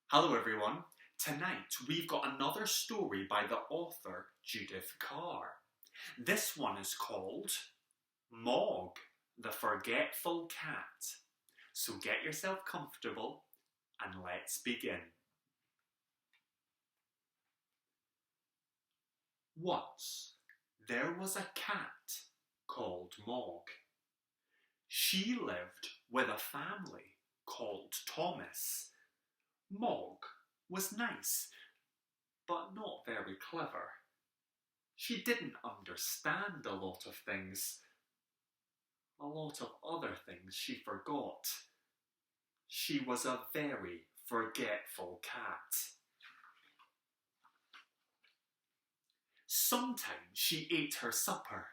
Hello everyone. Tonight we've got another story by the author Judith Kerr. This one is called MOG, the Forgetful Cat. So get yourself comfortable and let's begin. Once there was a cat called MOG. She lived with a family called Thomas. MOG was nice, but not very clever. She didn't understand a lot of things. A lot of other things she forgot. She was a very forgetful cat. Sometimes she ate her supper.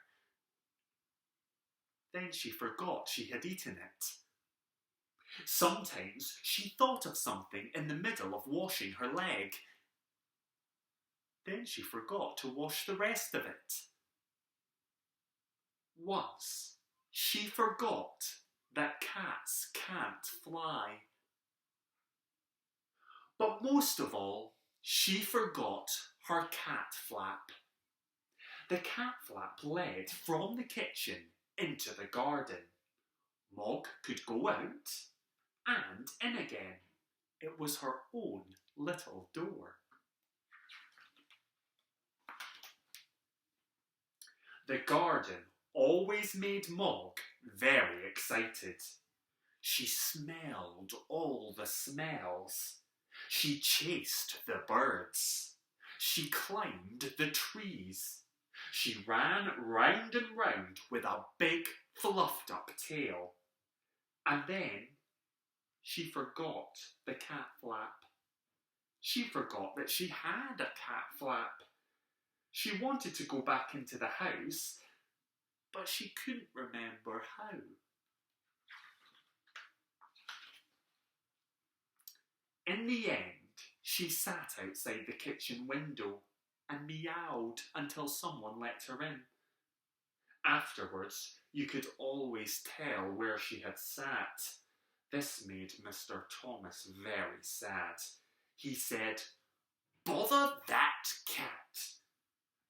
Then she forgot she had eaten it. Sometimes she thought of something in the middle of washing her leg. Then she forgot to wash the rest of it. Once she forgot that cats can't fly. But most of all, she forgot her cat flap. The cat flap led from the kitchen into the garden. MOG could go out and in again. It was her own little door. The garden always made MOG very excited. She smelled all the smells. She chased the birds. She climbed the trees. She ran round and round with a big fluffed up tail. And then she forgot the cat flap. She forgot that she had a cat flap. She wanted to go back into the house, but she couldn't remember how. In the end, she sat outside the kitchen window and meowed until someone let her in. Afterwards, you could always tell where she had sat. This made Mr. Thomas very sad. He said, "Bother that cat."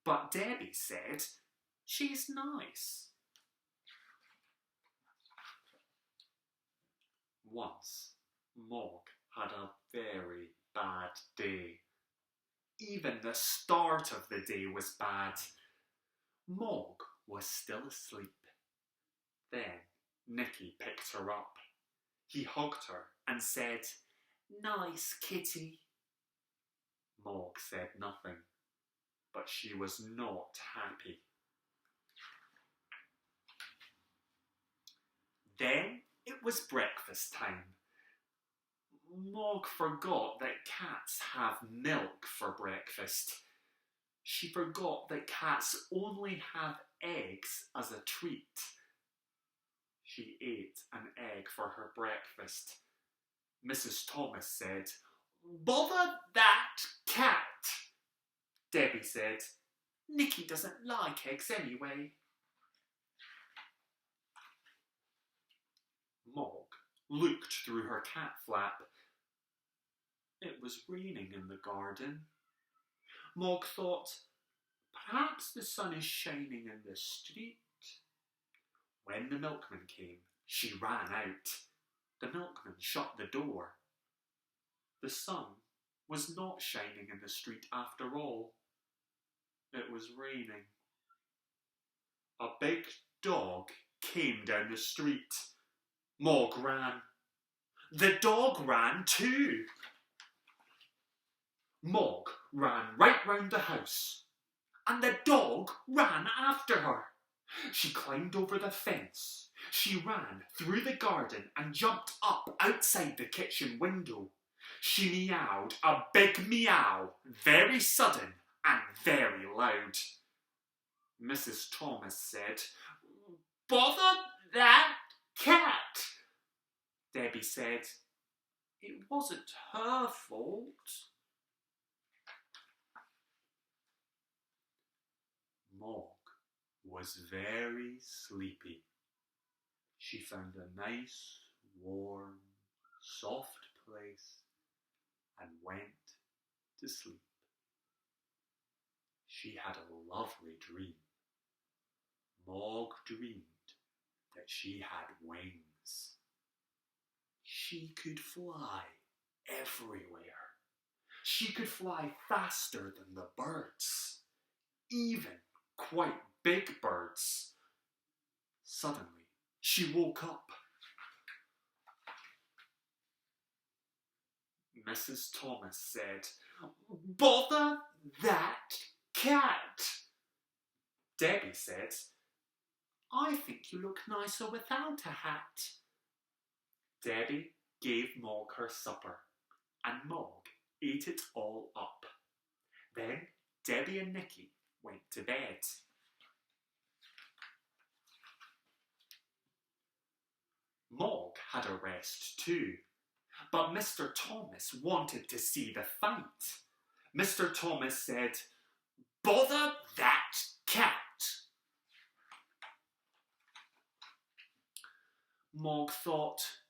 But Debbie said, "She's nice." Once, MOG had a very bad day. Even the start of the day was bad. MOG was still asleep. Then Nicky picked her up. He hugged her and said, "Nice kitty." MOG said nothing, but she was not happy. Then it was breakfast time. MOG forgot that cats have milk for breakfast. She forgot that cats only have eggs as a treat. She ate an egg for her breakfast. Mrs. Thomas said, "Bother that cat." Debbie said, "Nicky doesn't like eggs anyway." MOG looked through her cat flap. It was raining in the garden. MOG thought, perhaps the sun is shining in the street. When the milkman came, she ran out. The milkman shut the door. The sun was not shining in the street after all. It was raining. A big dog came down the street. MOG ran. The dog ran too. MOG ran right round the house, and the dog ran after her. She climbed over the fence. She ran through the garden and jumped up outside the kitchen window. She meowed a big meow, very sudden and very loud. Mrs. Thomas said, "Bother that cat." Debbie said, "It wasn't her fault." MOG was very sleepy. She found a nice, warm, soft place and went to sleep. She had a lovely dream. MOG dreamed that she had wings. She could fly everywhere. She could fly faster than the birds, even quite big birds. Suddenly, she woke up. Mrs. Thomas said, "Bother that cat." Debbie said, "I think you look nicer without a hat." Debbie gave MOG her supper, and MOG ate it all up. Then Debbie and Nicky went to bed. MOG had a rest too, but Mr. Thomas wanted to see the fight. Mr. Thomas said, "Bother that cat." MOG thought,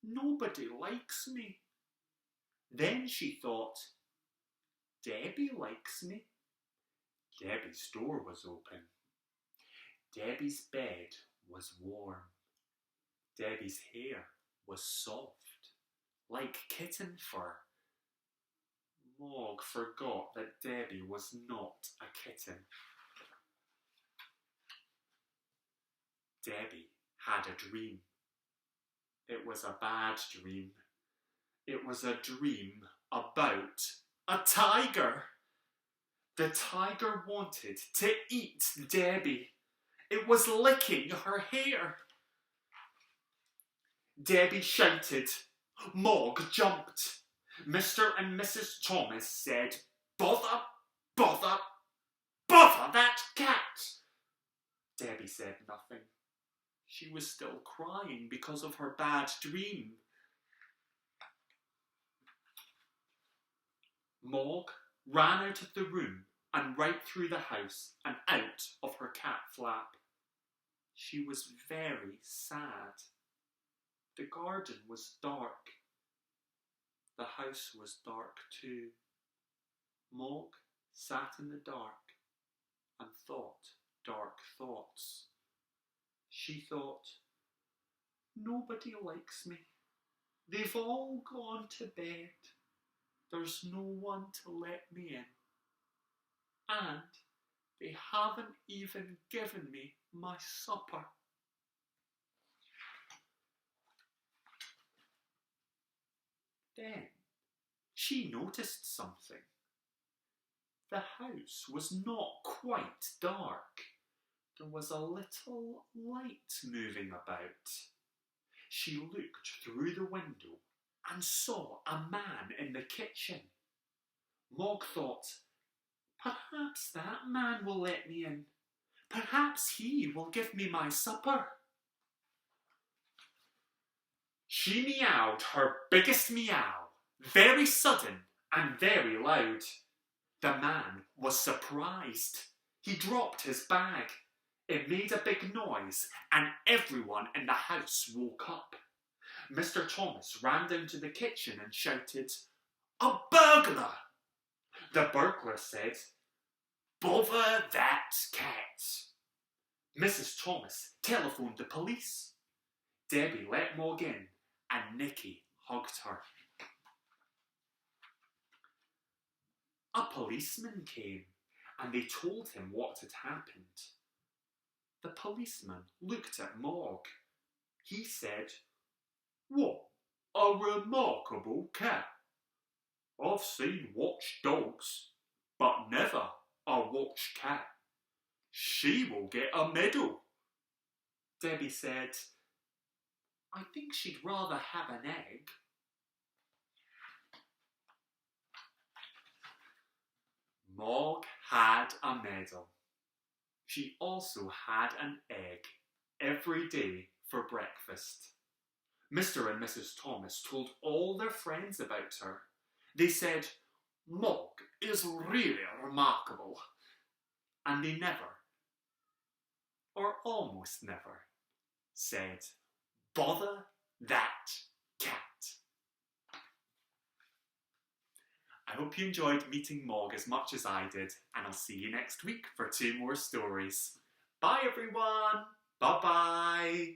"Nobody likes me." Then she thought, "Debbie likes me." Debbie's door was open. Debbie's bed was warm. Debbie's hair was soft, like kitten fur. MOG forgot that Debbie was not a kitten. Debbie had a dream. It was a bad dream. It was a dream about a tiger. The tiger wanted to eat Debbie. It was licking her hair. Debbie shouted. MOG jumped. Mr. and Mrs. Thomas said, "Bother, bother, bother that cat." Debbie said nothing. She was still crying because of her bad dream. MOG ran out of the room and right through the house and out of her cat flap. She was very sad. The garden was dark. The house was dark too. MOG sat in the dark and thought dark thoughts. She thought, "Nobody likes me. They've all gone to bed. There's no one to let me in. And they haven't even given me my supper." Then she noticed something. The house was not quite dark. There was a little light moving about. She looked through the window and saw a man in the kitchen. MOG thought, "Perhaps that man will let me in. Perhaps he will give me my supper." She meowed her biggest meow, very sudden and very loud. The man was surprised. He dropped his bag. It made a big noise and everyone in the house woke up. Mr. Thomas ran down to the kitchen and shouted, "A burglar!" The burglar said, "Bother that cat." Mrs. Thomas telephoned the police. Debbie let MOG in and Nicky hugged her. A policeman came and they told him what had happened. The policeman looked at MOG. He said, "What a remarkable cat. I've seen watchdogs, but never a watch cat. She will get a medal." Debbie said, "I think she'd rather have an egg." MOG had a medal. She also had an egg every day for breakfast. Mr. and Mrs. Thomas told all their friends about her. They said, "MOG is really remarkable." And they never, or almost never, said, "Bother that cat." I hope you enjoyed meeting Mog as much as I did, and I'll see you next week for 2 more stories. Bye everyone! Bye-bye!